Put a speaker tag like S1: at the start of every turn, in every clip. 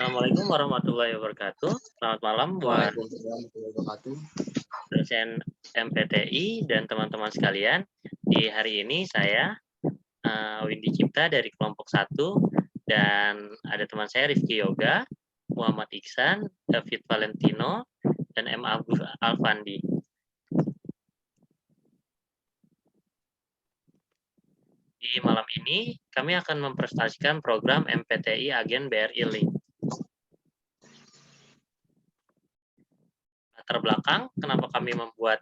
S1: Assalamualaikum warahmatullahi wabarakatuh. Selamat malam buat
S2: Waalaikumsalam warahmatullahi wabarakatuh.
S1: dosen MPTI dan teman-teman sekalian. Di hari ini saya, Windy Cipta dari kelompok 1 dan ada teman saya Rifki Yoga, Muhammad Iksan, David Valentino, dan M. Agus Alfandi. Di malam ini, kami akan mempresentasikan program MPTI Agen BRI Link. Latar belakang, kenapa kami membuat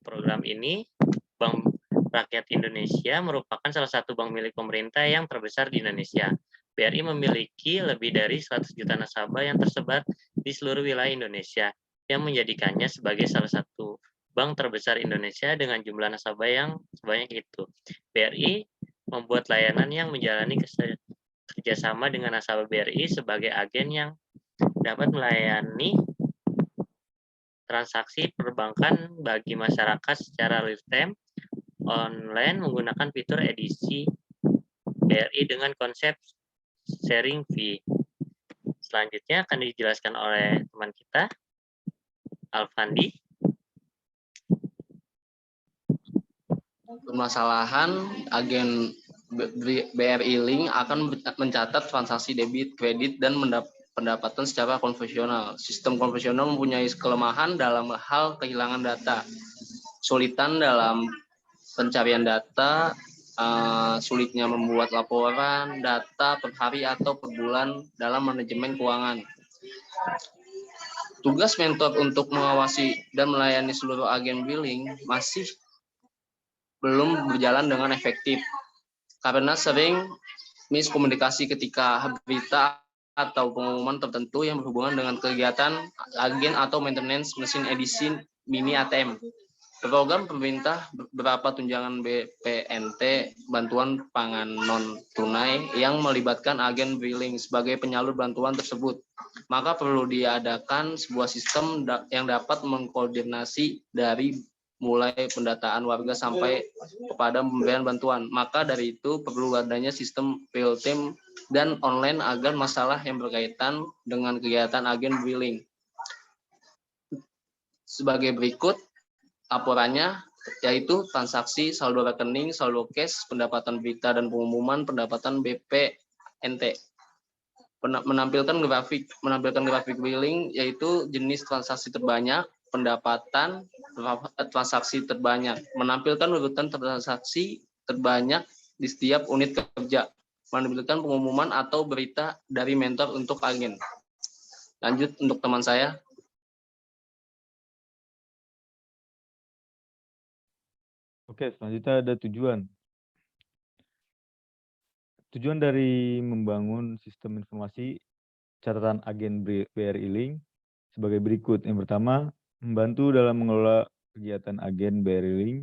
S1: program ini, Bank Rakyat Indonesia merupakan salah satu bank milik pemerintah yang terbesar di Indonesia. BRI memiliki lebih dari 100 juta nasabah yang tersebar di seluruh wilayah Indonesia, yang menjadikannya sebagai salah satu bank terbesar Indonesia dengan jumlah nasabah yang sebanyak itu. BRI membuat layanan yang menjalani kerjasama dengan nasabah BRI sebagai agen yang dapat melayani transaksi perbankan bagi masyarakat secara real-time online menggunakan fitur edisi BRI dengan konsep sharing fee. Selanjutnya akan dijelaskan oleh teman kita, Alfandi.
S2: Permasalahan agen BRI Link akan mencatat transaksi debit, kredit, dan pendapatan secara konvensional. Sistem konvensional mempunyai kelemahan dalam hal kehilangan data, sulitan dalam pencarian data, sulitnya membuat laporan data per hari atau per bulan dalam manajemen keuangan. Tugas mentor untuk mengawasi dan melayani seluruh agen billing masih belum berjalan dengan efektif karena sering miskomunikasi ketika berita atau pengumuman tertentu yang berhubungan dengan kegiatan agen atau maintenance mesin edisi mini ATM. Program pemerintah beberapa tunjangan BPNT bantuan pangan non tunai yang melibatkan agen billing sebagai penyalur bantuan tersebut. Maka perlu diadakan sebuah sistem yang dapat mengkoordinasi dari mulai pendataan warga sampai kepada pemberian bantuan. Maka dari itu perlu adanya sistem real time dan online agar masalah yang berkaitan dengan kegiatan agen billing. Sebagai berikut laporannya, yaitu transaksi, saldo rekening, saldo cash, pendapatan berita dan pengumuman pendapatan BPNT. Menampilkan grafik billing, yaitu jenis transaksi terbanyak, pendapatan transaksi terbanyak, menampilkan urutan transaksi terbanyak di setiap unit kerja, menampilkan pengumuman atau berita dari mentor untuk agen. Lanjut untuk teman saya.
S3: Oke, selanjutnya ada tujuan. Tujuan dari membangun sistem informasi catatan agen BRI Link sebagai berikut. Yang pertama, membantu dalam mengelola kegiatan agen BRI Link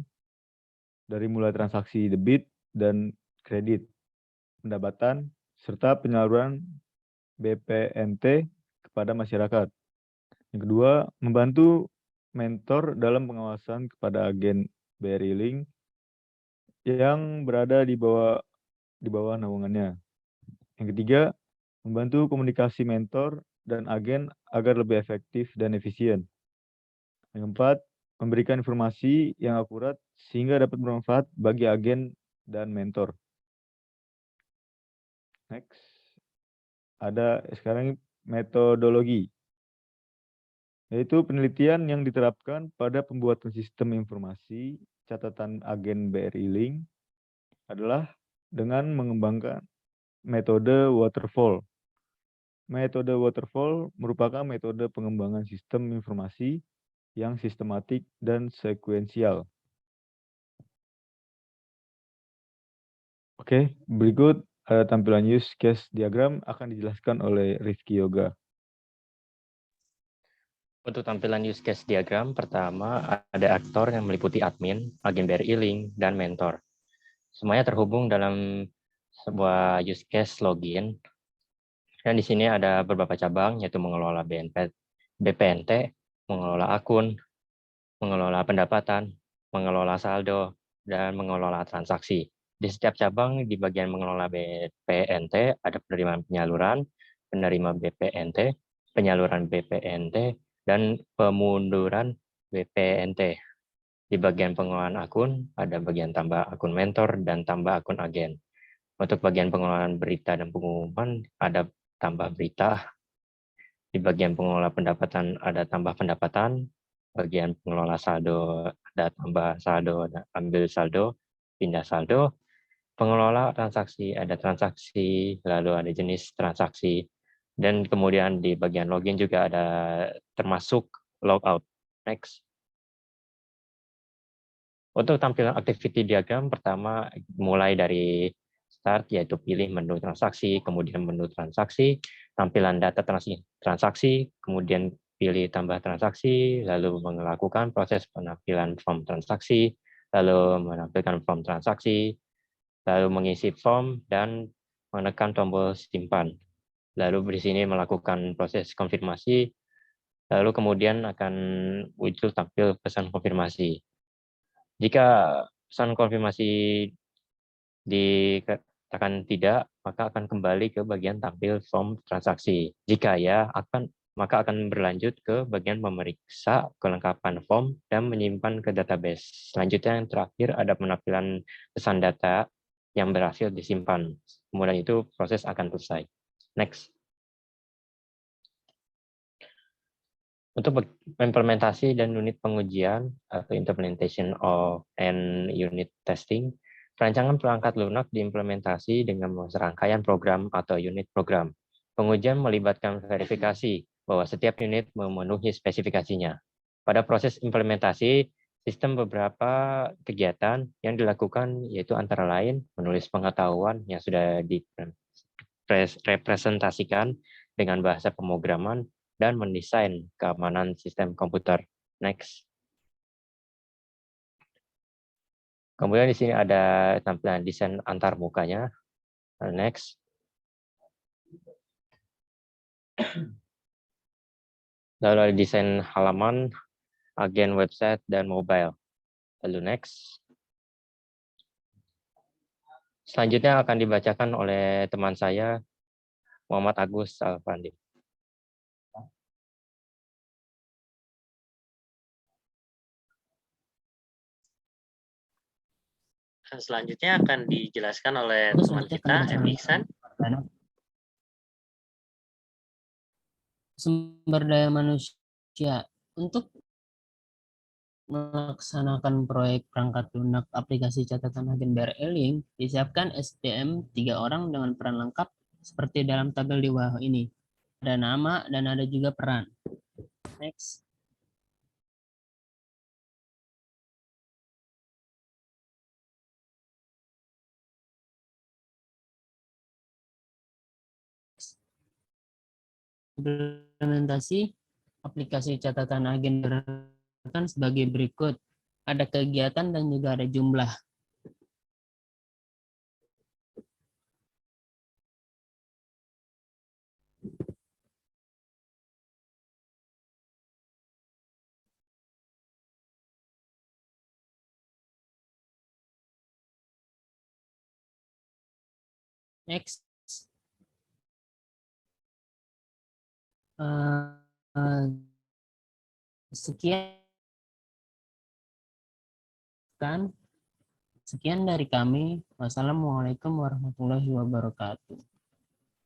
S3: dari mulai transaksi debit dan kredit, pendapatan, serta penyaluran BPNT kepada masyarakat. Yang kedua, membantu mentor dalam pengawasan kepada agen BRI Link yang berada di bawah naungannya. Yang ketiga, membantu komunikasi mentor dan agen agar lebih efektif dan efisien. Yang keempat, memberikan informasi yang akurat sehingga dapat bermanfaat bagi agen dan mentor. Next. Ada sekarang metodologi, yaitu penelitian yang diterapkan pada pembuatan sistem informasi catatan agen BRI Link adalah dengan mengembangkan metode waterfall. Metode waterfall merupakan metode pengembangan sistem informasi yang sistematik dan sekuensial. Oke, berikut tampilan use case diagram akan dijelaskan oleh Rifki Yoga.
S4: Untuk tampilan use case diagram, pertama ada aktor yang meliputi admin, agen BRI Link, dan mentor. Semuanya terhubung dalam sebuah use case login. Dan di sini ada beberapa cabang, yaitu mengelola BPNT, mengelola akun, mengelola pendapatan, mengelola saldo, dan mengelola transaksi. Di setiap cabang di bagian mengelola BPNT ada penerimaan penyaluran, penerima BPNT, penyaluran BPNT, dan pemunduran BPNT. Di bagian pengelolaan akun, ada bagian tambah akun mentor dan tambah akun agen. Untuk bagian pengelolaan berita dan pengumuman, ada tambah berita. Di bagian pengelola pendapatan, ada tambah pendapatan. Bagian pengelola saldo, ada tambah saldo, ada ambil saldo, pindah saldo. Pengelola transaksi, ada transaksi, lalu ada jenis transaksi. Dan kemudian di bagian login juga ada termasuk logout. Next. Untuk tampilan activity diagram, pertama mulai dari start, yaitu pilih menu transaksi, kemudian menu transaksi, tampilan data transaksi, kemudian pilih tambah transaksi, lalu melakukan proses penampilan form transaksi, lalu menampilkan form transaksi, lalu mengisi form, dan menekan tombol simpan. Lalu di sini melakukan proses konfirmasi, lalu kemudian akan muncul tampil pesan konfirmasi. Jika pesan konfirmasi dikatakan tidak, maka akan kembali ke bagian tampil form transaksi. Jika ya, maka akan berlanjut ke bagian memeriksa kelengkapan form dan menyimpan ke database. Selanjutnya yang terakhir ada penampilan pesan data yang berhasil disimpan. Kemudian itu proses akan selesai. Next. Untuk implementasi dan unit pengujian atau implementation of and unit testing, perancangan perangkat lunak diimplementasi dengan serangkaian program atau unit program. Pengujian melibatkan verifikasi bahwa setiap unit memenuhi spesifikasinya. Pada proses implementasi, sistem beberapa kegiatan yang dilakukan yaitu antara lain menulis pengetahuan yang sudah direpresentasikan dengan bahasa pemrograman dan mendesain keamanan sistem komputer. Next. Kemudian di sini ada tampilan desain antar mukanya. Next. Lalu ada desain halaman, agen website, dan mobile. Lalu next. Selanjutnya akan dibacakan oleh teman saya, Muhammad Agus Alfandi.
S1: Selanjutnya akan dijelaskan oleh teman kita, M. Iksan.
S5: Sumber daya manusia. Untuk melaksanakan proyek perangkat lunak aplikasi catatan agen BR E-Link, disiapkan SDM 3 orang dengan peran lengkap seperti dalam tabel di bawah ini. Ada nama dan ada juga peran. Next. Implementasi aplikasi catatan agen berdasarkan sebagai berikut. Ada kegiatan dan juga ada jumlah. Next. Sekian dari kami. Wassalamualaikum warahmatullahi wabarakatuh.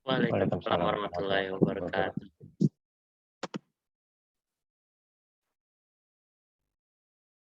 S1: Waalaikumsalam warahmatullahi wabarakatuh.